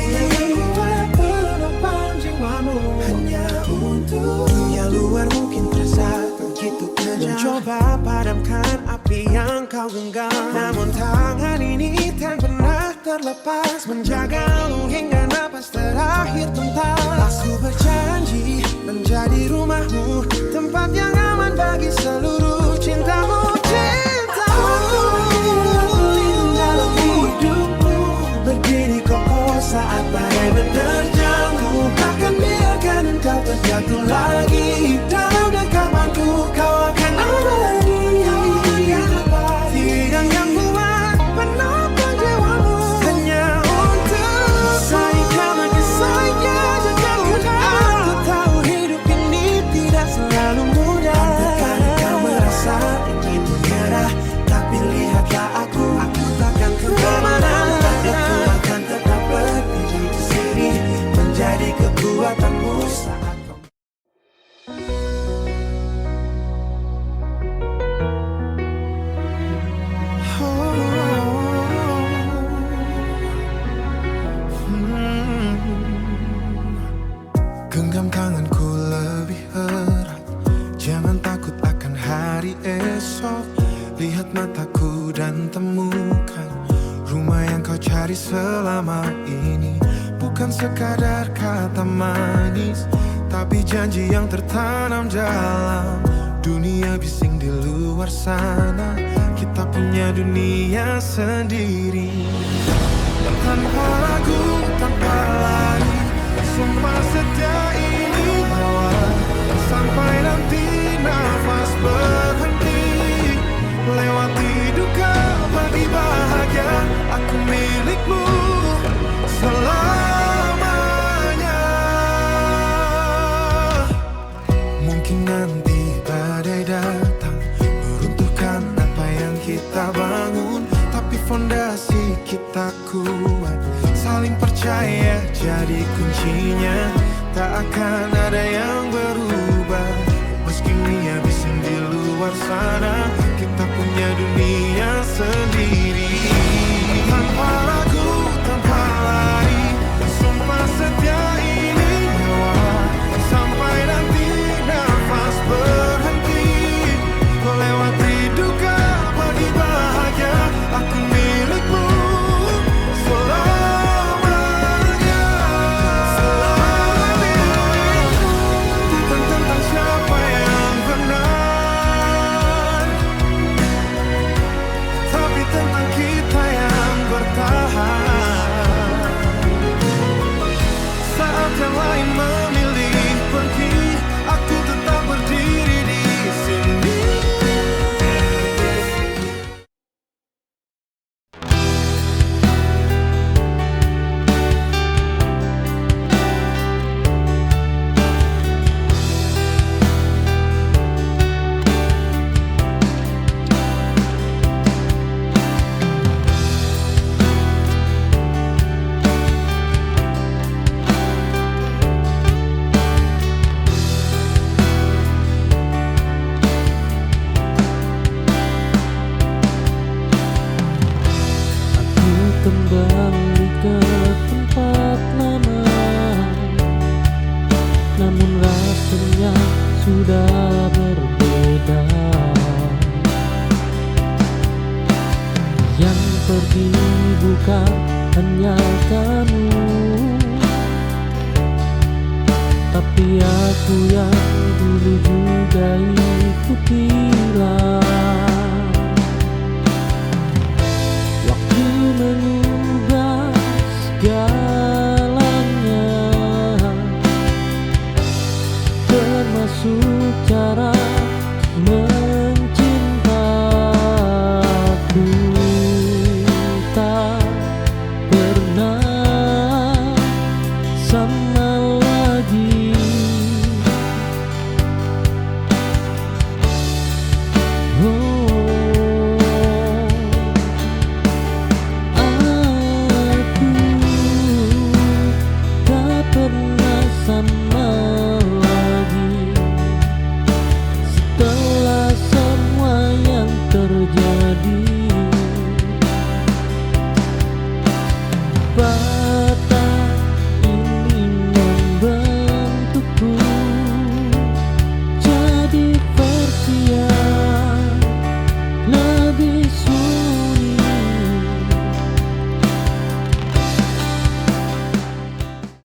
Kuat penopang jiwamu hanya untuk dunia luar mungkin terasa begitu kejam. Mencoba padamkan api yang kau genggam, namun tangan ini tak pernah terlepas, menjagamu hingga napas terakhir tentas. Aku berjanji menjadi rumahmu, tempat yang aman bagi seluruh cintamu. Aku berlindung dalam hidupmu, berdiri kokoh saat badai menerjangmu. Takkan biarkan engkau terjatuh lagi dalam genggamanku. Kau akan abadi, tiang yang kuat penopang jiwamu hanya untuk saya. Karena saya jaga mudah. Aku tahu hidup ini tidak selalu mudah. Andaikan kau merasa esok. Lihat mataku dan temukan rumah yang kau cari selama ini. Bukan sekadar kata manis, tapi janji yang tertanam dalam dunia bising di luar sana. Kita punya dunia sendiri yang tanpa ragu, tanpa lari. Sumpah setia ini bawa sampai nanti nafas berhenti. Lewati duka, bagi bahagia, aku milikmu selamanya. Mungkin nanti badai datang meruntuhkan apa yang kita bangun, tapi fondasi kita kuat. Saling percaya jadi kuncinya. Tak akan ada yang berubah. Meski dunia bising di luar sana, kita punya dunia sendiri. Tanpa ragu, tanpa lari. Sumpah setia ini nyawa sampai nanti nafas berhenti. Melewati duka, bagi bahagia, aku milikmu selamanya. Selamanya. Bukan tentang siapa yang benar, tapi tentang kita yang bertahan. Saat yang lain memilih pergi, aku tetap berdiri di sini. Aku kembali ke tempat lama, namun rasanya sudah berbeda. Yang pergi bukan hanya kamu, tapi aku yang dulu juga ikut hilang.